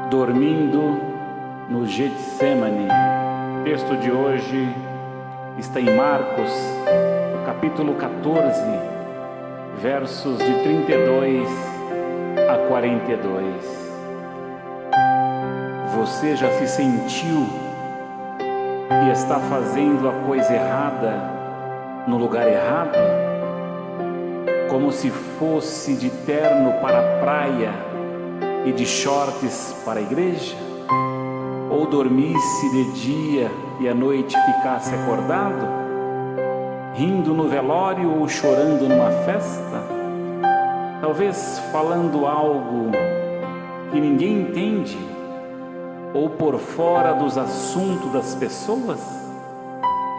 Dormindo no Getsemane. O texto de hoje está em Marcos, capítulo 14, versos de 32 a 42. Você já se sentiu que está fazendo a coisa errada no lugar errado? Como se fosse de terno para a praia e de shorts para a igreja? Ou dormisse de dia e à noite ficasse acordado, rindo no velório ou chorando numa festa? Talvez falando algo que ninguém entende, ou por fora dos assuntos das pessoas?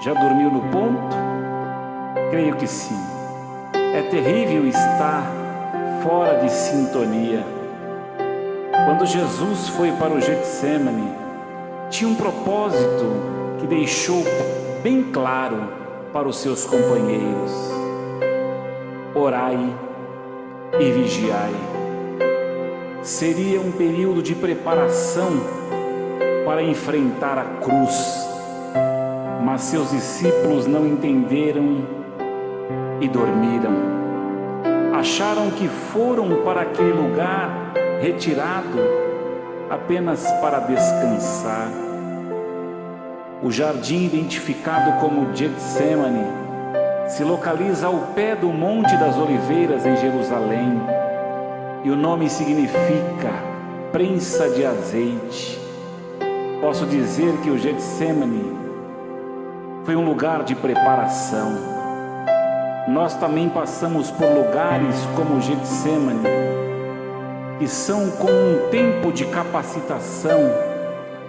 Já dormiu no ponto? Creio que sim. É terrível estar fora de sintonia. Quando Jesus foi para o Getsemane, tinha um propósito que deixou bem claro para os seus companheiros: orai e vigiai. Seria um período de preparação para enfrentar a cruz, mas seus discípulos não entenderam e dormiram. Acharam que foram para aquele lugar retirado apenas para descansar. O jardim, identificado como Getsemane, se localiza ao pé do Monte das Oliveiras em Jerusalém, e o nome significa prensa de azeite. Posso dizer que o Getsemane foi um lugar de preparação. Nós também passamos por lugares como o Getsemane, que são como um tempo de capacitação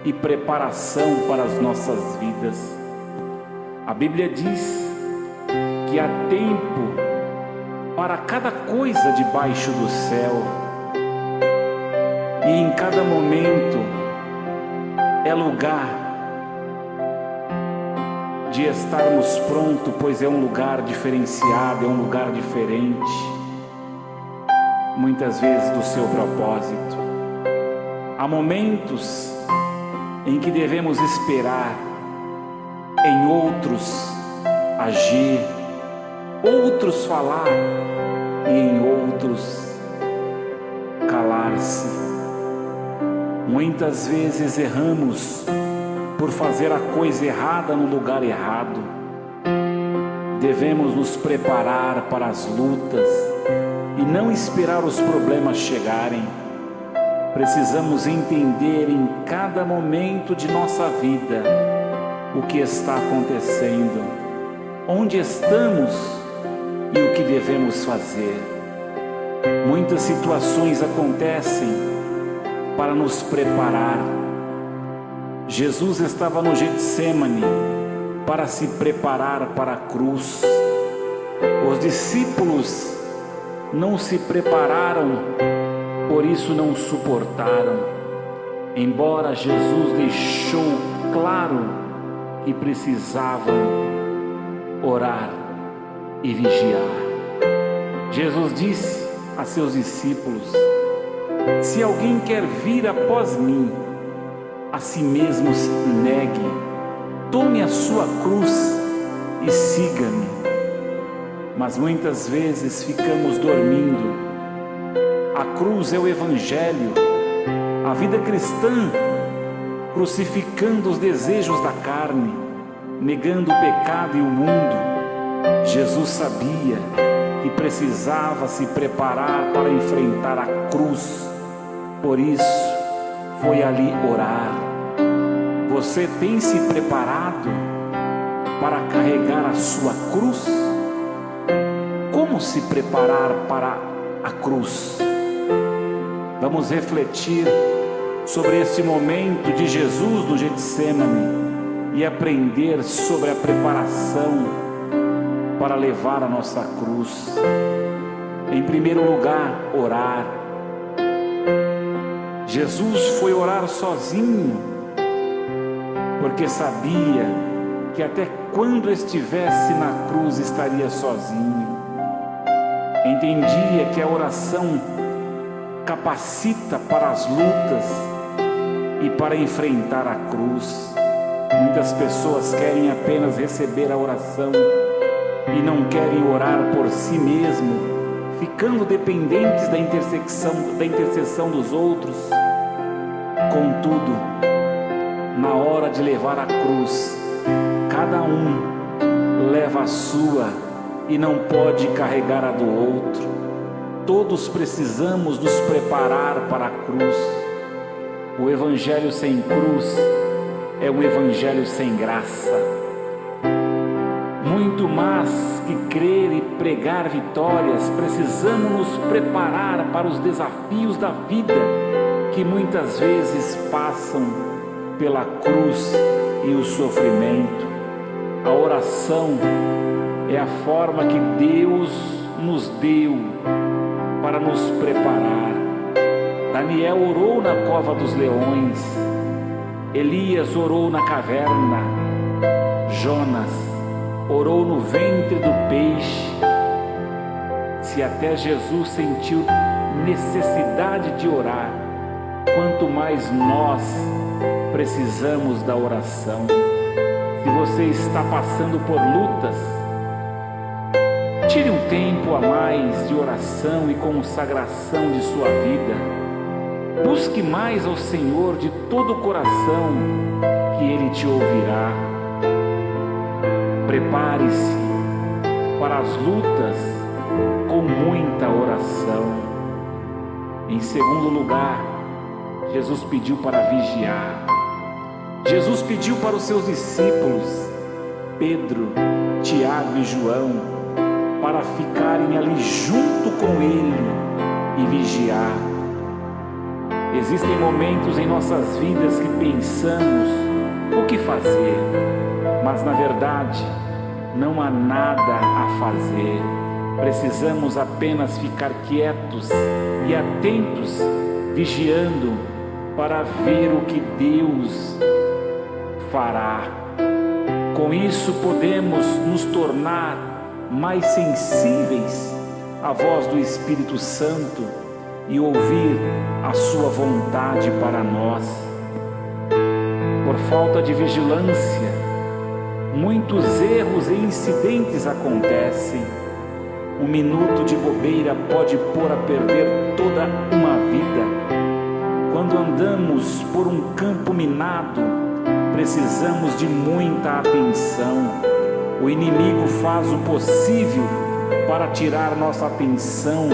e preparação para as nossas vidas. A Bíblia diz que há tempo para cada coisa debaixo do céu, e em cada momento é lugar de estarmos prontos, pois é um lugar diferenciado, é um lugar diferente, muitas vezes do seu propósito. Há momentos em que devemos esperar, em outros agir, outros falar e em outros calar-se. Muitas vezes erramos por fazer a coisa errada no lugar errado. Devemos nos preparar para as lutas e não esperar os problemas chegarem. Precisamos entender em cada momento de nossa vida o que está acontecendo, onde estamos e o que devemos fazer. Muitas situações acontecem para nos preparar. Jesus estava no Getsemane para se preparar para a cruz. Os discípulos não se prepararam, por isso não suportaram. Embora Jesus deixou claro que precisavam orar e vigiar. Jesus disse a seus discípulos: se alguém quer vir após mim, a si mesmo negue, tome a sua cruz e siga-me. Mas muitas vezes ficamos dormindo. A cruz é o Evangelho, a vida cristã, crucificando os desejos da carne, negando o pecado e o mundo. Jesus sabia que precisava se preparar para enfrentar a cruz, por isso foi ali orar. Você tem se preparado para carregar a sua cruz? Como se preparar para a cruz? Vamos refletir sobre esse momento de Jesus no Getsemane e aprender sobre a preparação para levar a nossa cruz. Em primeiro lugar, orar. Jesus foi orar sozinho, porque sabia que até quando estivesse na cruz estaria sozinho. Entendia que a oração capacita para as lutas e para enfrentar a cruz. Muitas pessoas querem apenas receber a oração e não querem orar por si mesmo, ficando dependentes da intercessão dos outros. Contudo, na hora de levar a cruz, cada um leva a sua e não pode carregar a do outro. Todos precisamos nos preparar para a cruz. O evangelho sem cruz é um evangelho sem graça. Muito mais que crer e pregar vitórias, precisamos nos preparar para os desafios da vida, que muitas vezes passam pela cruz e o sofrimento. A oração é a forma que Deus nos deu para nos preparar. Daniel orou na cova dos leões, Elias orou na caverna, Jonas orou no ventre do peixe. Se até Jesus sentiu necessidade de orar, quanto mais nós precisamos da oração. Se você está passando por lutas, tire um tempo a mais de oração e consagração de sua vida. Busque mais ao Senhor de todo o coração, que Ele te ouvirá. Prepare-se para as lutas com muita oração. Em segundo lugar, Jesus pediu para vigiar. Jesus pediu para os seus discípulos, Pedro, Tiago e João, para ficarem ali junto com Ele e vigiar. Existem momentos em nossas vidas que pensamos o que fazer, mas na verdade não há nada a fazer. Precisamos apenas ficar quietos e atentos, vigiando para ver o que Deus fará. Com isso podemos nos tornar mais sensíveis à voz do Espírito Santo e ouvir a sua vontade para nós. Por falta de vigilância, muitos erros e incidentes acontecem. Um minuto de bobeira pode pôr a perder toda uma vida. Quando andamos por um campo minado, precisamos de muita atenção. O inimigo faz o possível para tirar nossa atenção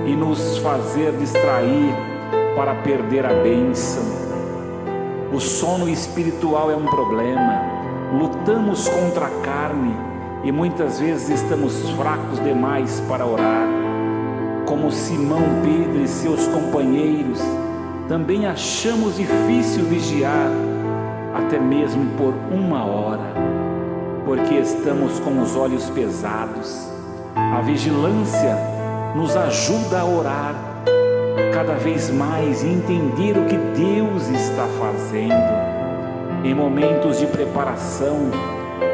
e nos fazer distrair para perder a bênção. O sono espiritual é um problema. Lutamos contra a carne e muitas vezes estamos fracos demais para orar. Como Simão Pedro e seus companheiros, também achamos difícil vigiar, até mesmo por 1 hora, porque estamos com os olhos pesados. A vigilância nos ajuda a orar cada vez mais e entender o que Deus está fazendo. Em momentos de preparação,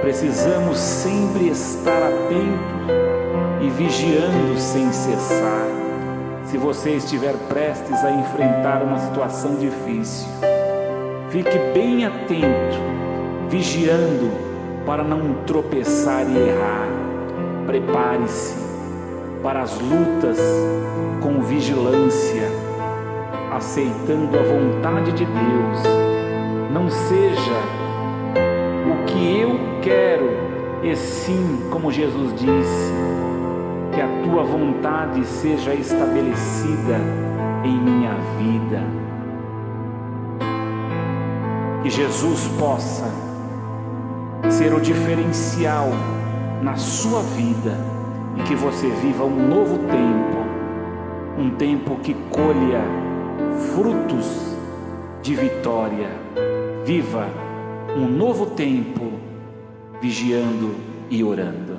precisamos sempre estar atentos e vigiando sem cessar. Se você estiver prestes a enfrentar uma situação difícil, fique bem atento, vigiando para não tropeçar e errar. Prepare-se para as lutas com vigilância, aceitando a vontade de Deus. Não seja o que eu quero, e sim, como Jesus disse, que a tua vontade seja estabelecida em minha vida. Que Jesus possa ser o diferencial na sua vida e que você viva um novo tempo, um tempo que colha frutos de vitória. Viva um novo tempo vigiando e orando.